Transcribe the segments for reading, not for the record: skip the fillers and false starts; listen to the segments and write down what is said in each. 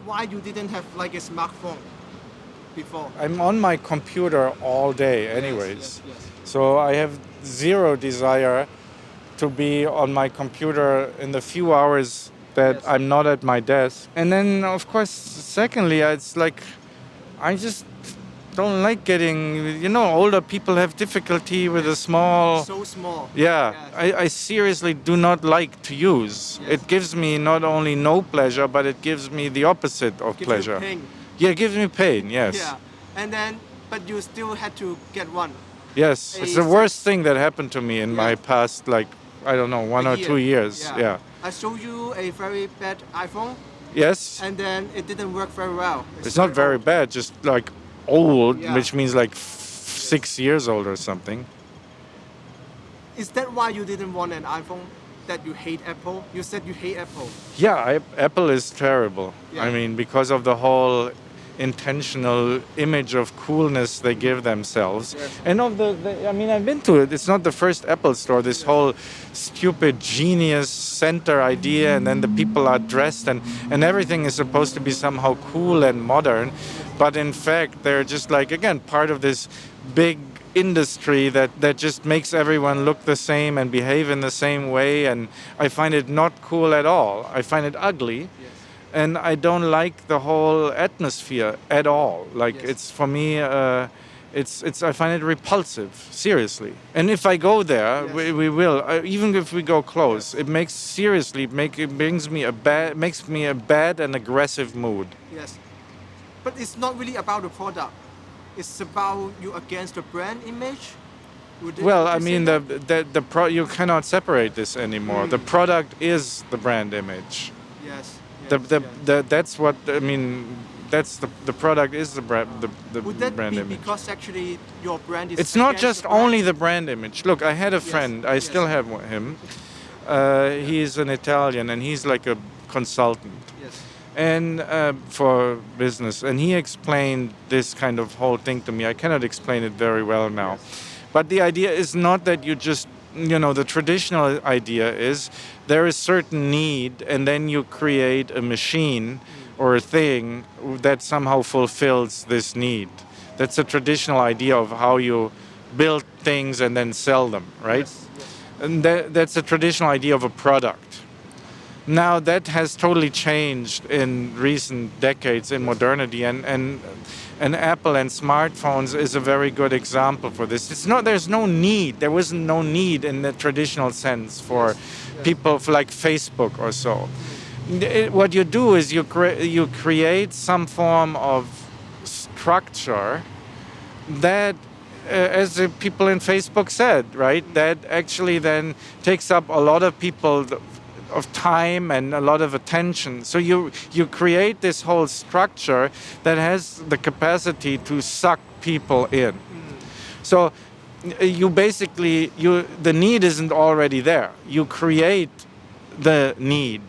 why you didn't have like a smartphone before? I'm on my computer all day anyways. Yes. So I have zero desire to be on my computer in the few hours that Yes. I'm not at my desk. And then, of course, secondly, it's like I just don't like getting, older people have difficulty with a small... So small. Yeah, Yes. I seriously do not like to use. Yes. It gives me not only no pleasure, but it gives me the opposite of Gives you pleasure. pain. Yeah, it gives me pain, yes. Yeah. And then, but you still had to get one. Yes, it's the worst thing that happened to me in my past, 1 or 2 years. Yeah. I showed you a very bad iPhone, Yes, and then it didn't work very well. it's not very old. bad, just like old, Yeah. which means 6 years old or something. Is that why you didn't want an iPhone? That you hate Apple? You said you hate Apple. Yeah, Apple is terrible. Yeah. I mean, because of the whole intentional image of coolness they give themselves. Yes. And I've been to it. It's not the first Apple store. This whole stupid genius center idea, and then the people are dressed and everything is supposed to be somehow cool and modern. But in fact, they're just again, part of this big industry that just makes everyone look the same and behave in the same way. And I find it not cool at all. I find it ugly. And I don't like the whole atmosphere at all. It's for me, it's I find it repulsive, seriously. And if I go there, we will. Even if we go close, it makes me a bad and aggressive mood. Yes. But it's not really about the product. It's about you against the brand image. Well, I mean, you cannot separate this anymore. The product is the brand image. Yes. That's what I mean. That's the product is the brand. The Would that brand be image. because actually your brand is? It's not against just the brand? only the brand image. Look, I had a friend. I still have him. He's an Italian, and he's like a consultant. Yes. And for business, and he explained this kind of whole thing to me. I cannot explain it very well now, but the idea is not that you just, the traditional idea is there is certain need, and then you create a machine or a thing that somehow fulfills this need. That's a traditional idea of how you build things and then sell them, right? Yes. And that's a traditional idea of a product. Now that has totally changed in recent decades in modernity, and Apple and smartphones is a very good example for this. There's no need. There wasn't no need in the traditional sense for people like Facebook or so. What you do is you create some form of structure that, as the people in Facebook said, right, that actually then takes up a lot of people of time and a lot of attention. So you create this whole structure that has the capacity to suck people in. So you basically, the need isn't already there. You create the need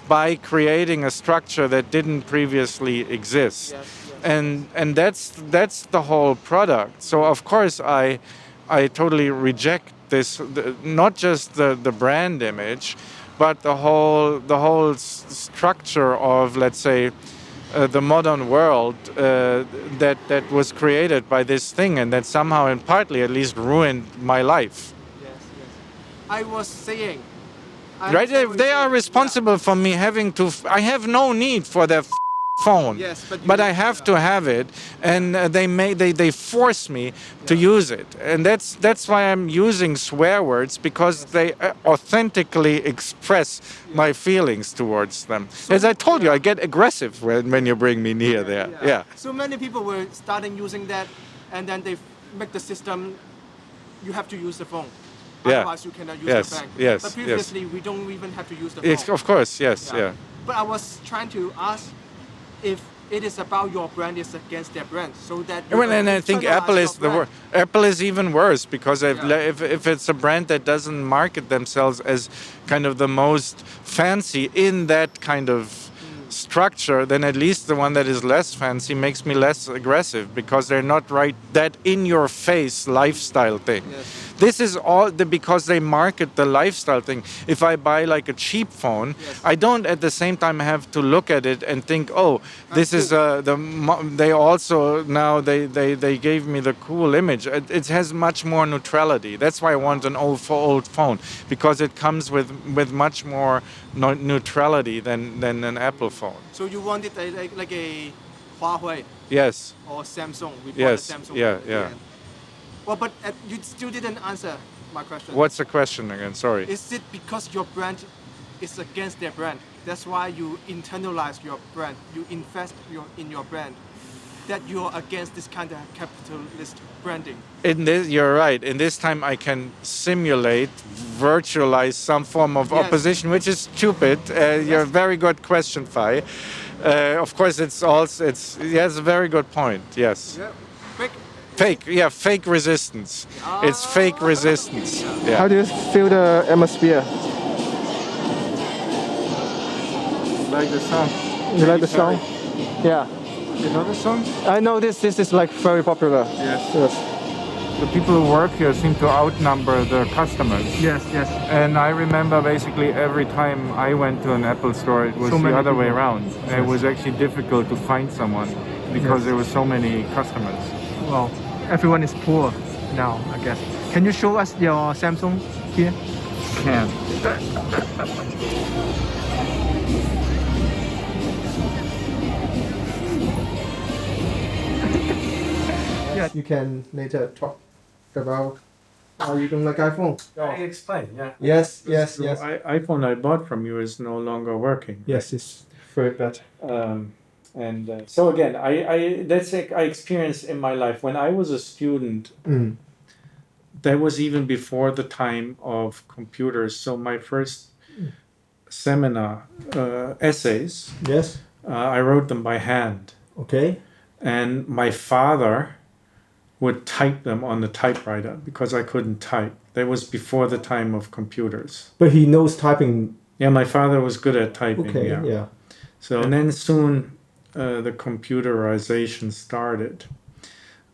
by creating a structure that didn't previously exist. And that's the whole product. So of course I totally reject this, not just the brand image, but the whole structure of, let's say, the modern world that was created by this thing, and that somehow and partly at least ruined my life. Yes. I was saying. Right? They are responsible for me having to. I have no need for their phone, but I have to have it, and they force me to use it, and that's why I'm using swear words, because they authentically express my feelings towards them. As I told you, I get aggressive when you bring me near there. Yeah. So many people were starting using that, and then they make the system. You have to use the phone. Otherwise, you cannot use the bank. Yes. But previously, we don't even have to use the phone. Of course, yes. Yeah. But I was trying to ask if it is about your brand is against their brand, so that. And I think Apple is Apple is even worse, because if it's a brand that doesn't market themselves as kind of the most fancy in that kind of structure, then at least the one that is less fancy makes me less aggressive, because they're not that in your face lifestyle thing. This is all because they market the lifestyle thing. If I buy like a cheap phone, I don't at the same time have to look at it and think, oh, this is they also now they gave me the cool image. It has much more neutrality. That's why I want an old phone, because it comes with much more neutrality than an Apple phone. So you wanted like a Huawei? Yes. Or Samsung? We bought Yes. a Samsung. Yeah. Well, but you still didn't answer my question. What's the question again? Sorry. Is it because your brand is against their brand? That's why you internalize your brand. You invest in your brand. That you're against this kind of capitalist branding. In this, you're right. In this time, I can simulate, virtualize some form of opposition, which is stupid. You're a very good question, Fai. Of course, it's a very good point. Yes. Yeah. Fake resistance. It's fake resistance. Yeah. How do you feel the atmosphere? Like the song. You like the song? Yeah. You know the song? I know this is like very popular. Yes. The people who work here seem to outnumber the customers. Yes. And I remember basically every time I went to an Apple store, it was the other way around. Yes. It was actually difficult to find someone because there were so many customers. Well, everyone is poor now, I guess. Can you show us your Samsung here? Can. Yeah, you can later talk about how you don't like iPhone. I explain, yeah. Yes. iPhone I bought from you is no longer working. Yes, it's very bad. So again, I experienced in my life when I was a student. That was even before the time of computers. So my first seminar essays. Yes. I wrote them by hand. Okay. And my father would type them on the typewriter because I couldn't type. That was before the time of computers. But he knows typing. Yeah, my father was good at typing. Okay, yeah. So and then soon the computerization started.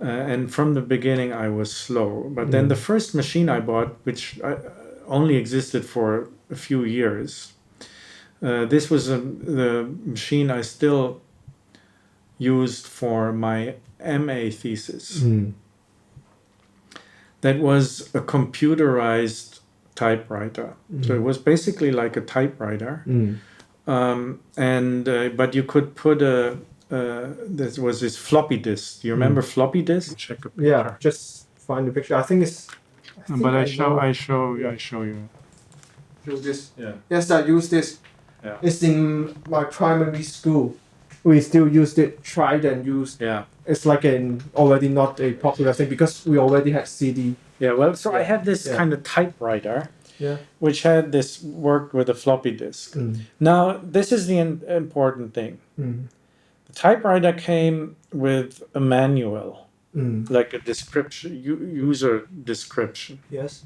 And from the beginning I was slow. But then the first machine I bought, which only existed for a few years, this was the machine I still used for my MA thesis. That was a computerized typewriter. So it was basically like a typewriter. But you could put there was this floppy disk. Do you remember floppy disk? Check a picture. Yeah, just find the picture. I think it's. I show you. Do this. Yeah. Yes, I use this. Yeah. It's in my primary school. We still used it, tried and used. Yeah. It's like already not a popular thing because we already had CD. Yeah, well, so I had this kind of typewriter, which had this worked with a floppy disk. Now, this is the important thing. The typewriter came with a manual, like a description, user description. Yes.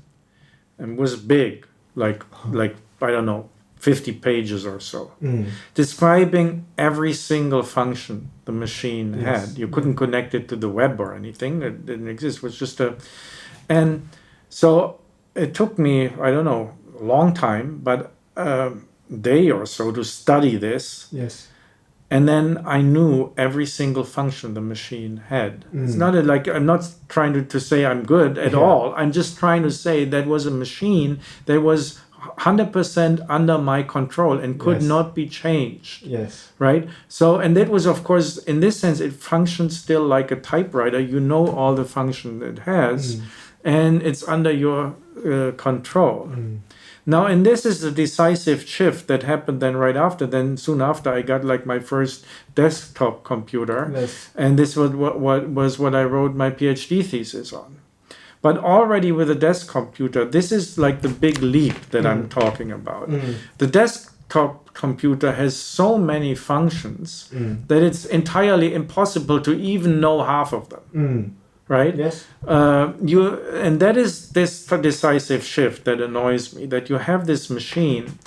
And was big, like I don't know, 50 pages or so, describing every single function the machine had. You couldn't connect it to the web or anything. It didn't exist. It was just and so it took me, I don't know, a long time, but a day or so to study this. Yes. And then I knew every single function the machine had. It's not I'm not trying to say I'm good at all. I'm just trying to say that was a machine that was 100% under my control and could not be changed. Yes. Right? So, and that was, of course, in this sense, it functions still like a typewriter. You know all the function it has, and it's under your control. Now, and this is the decisive shift that happened then right after. Then soon after, I got like my first desktop computer. Yes. And this was what I wrote my PhD thesis on. But already with a desk computer, this is like the big leap that I'm talking about. The desktop computer has so many functions that it's entirely impossible to even know half of them. Right? Yes. And that is this decisive shift that annoys me, that you have this machine,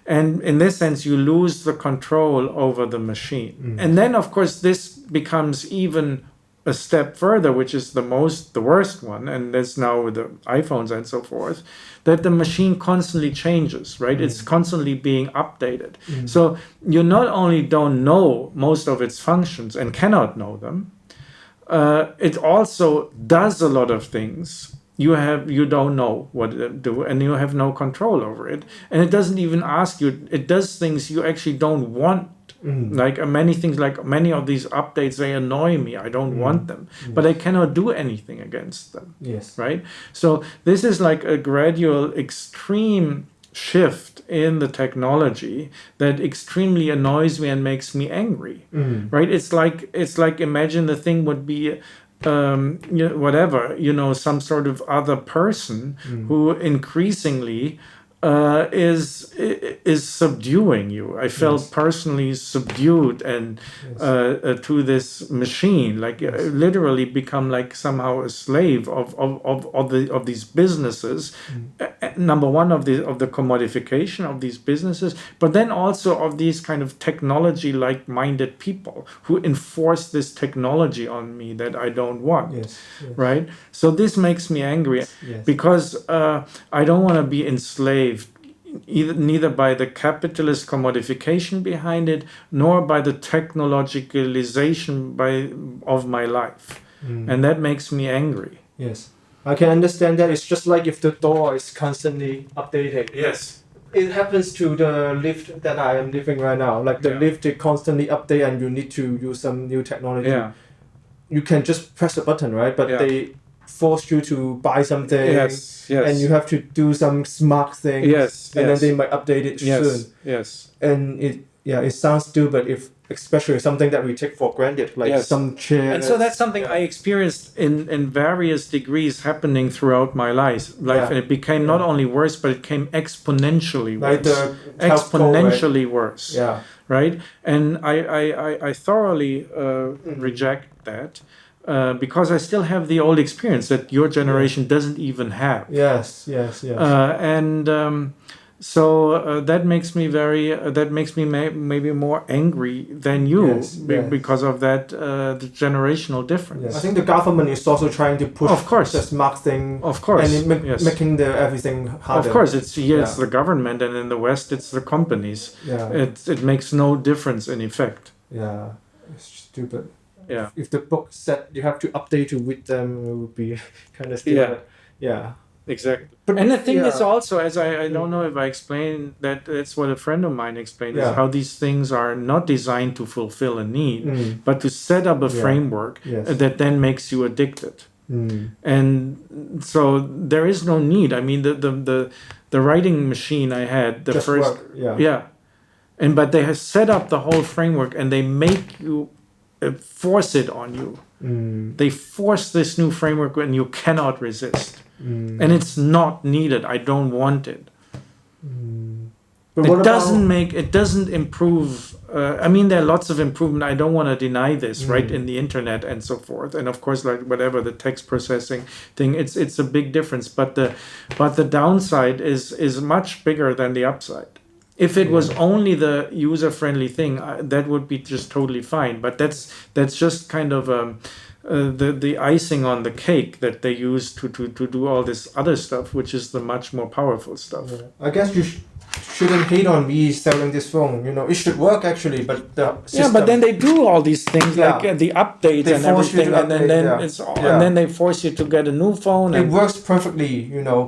and in this sense, you lose the control over the machine. And then, of course, this becomes even a step further, which is the worst one, and that's now with the iPhones and so forth, that the machine constantly changes, right? It's constantly being updated. So you not only don't know most of its functions and cannot know them, it also does a lot of things you don't know what it do, and you have no control over it. And it doesn't even ask you. It does things you actually don't want. Like many things, like many of these updates, they annoy me. I don't want them, but I cannot do anything against them. Yes. Right. So this is like a gradual, extreme shift in the technology that extremely annoys me and makes me angry. Right. It's like imagine the thing would be whatever, some sort of other person who increasingly is subduing you. I felt personally subdued and to this machine, like literally become like somehow a slave of these businesses. Number one, of the commodification of these businesses, but then also of these kind of technology like-minded people who enforce this technology on me that I don't want. Right? So this makes me angry because I don't want to be enslaved neither by the capitalist commodification behind it, nor by the technologicalization of my life. And that makes me angry. Yes. I can understand that. It's just like if the door is constantly updated. Yes. It happens to the lift that I am living right now. Like the lift, it constantly update and you need to use some new technology. Yeah. You can just press a button, right? But they force you to buy something. Yes. And you have to do some smart things. And then they might update it soon. Yes. And it sounds stupid if especially something that we take for granted, like some chairs. And so that's something I experienced in various degrees happening throughout my life. And it became not only worse, but it came exponentially worse. Like exponentially worse. Yeah. Right? And I thoroughly reject that. Because I still have the old experience that your generation doesn't even have. Yes. So that makes me maybe more angry than you because of that the generational difference. Yes. I think the government is also trying to push the smart thing. Of course. And making everything harder. Of course, it's the government, and in the West it's the companies. Yeah. It makes no difference in effect. Yeah, it's stupid. Yeah. If the book said you have to update to with them, it would be kind of stupid. Yeah. Exactly. And the thing is also, as I don't know if I explained that, that's what a friend of mine explained, is how these things are not designed to fulfill a need, but to set up a framework that then makes you addicted. And so there is no need. I mean, the writing machine I had, the just first... work. But they have set up the whole framework and they make you... force it on you. They force this new framework and you cannot resist. And it's not needed. I don't want it. But it doesn't improve. I mean, there are lots of improvement. I don't want to deny this, right? In the internet and so forth. And of course, like whatever the text processing thing, it's a big difference. But the downside is much bigger than the upside. If it was only the user-friendly thing, that would be just totally fine. But that's just kind of the icing on the cake that they use to do all this other stuff, which is the much more powerful stuff. Yeah. I guess you shouldn't hate on me selling this phone. It should work actually, but the system... but then they do all these things like the updates and everything, and then they force you to get a new phone. It works perfectly,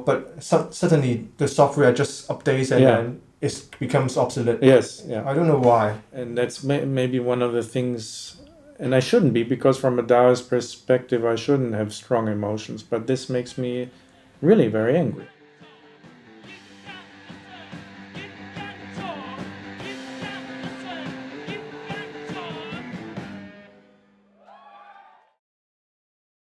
but suddenly the software just updates and then it becomes obsolete. Yes, yeah. I don't know why. And that's maybe one of the things, and I shouldn't be, because from a Taoist perspective, I shouldn't have strong emotions, but this makes me really very angry.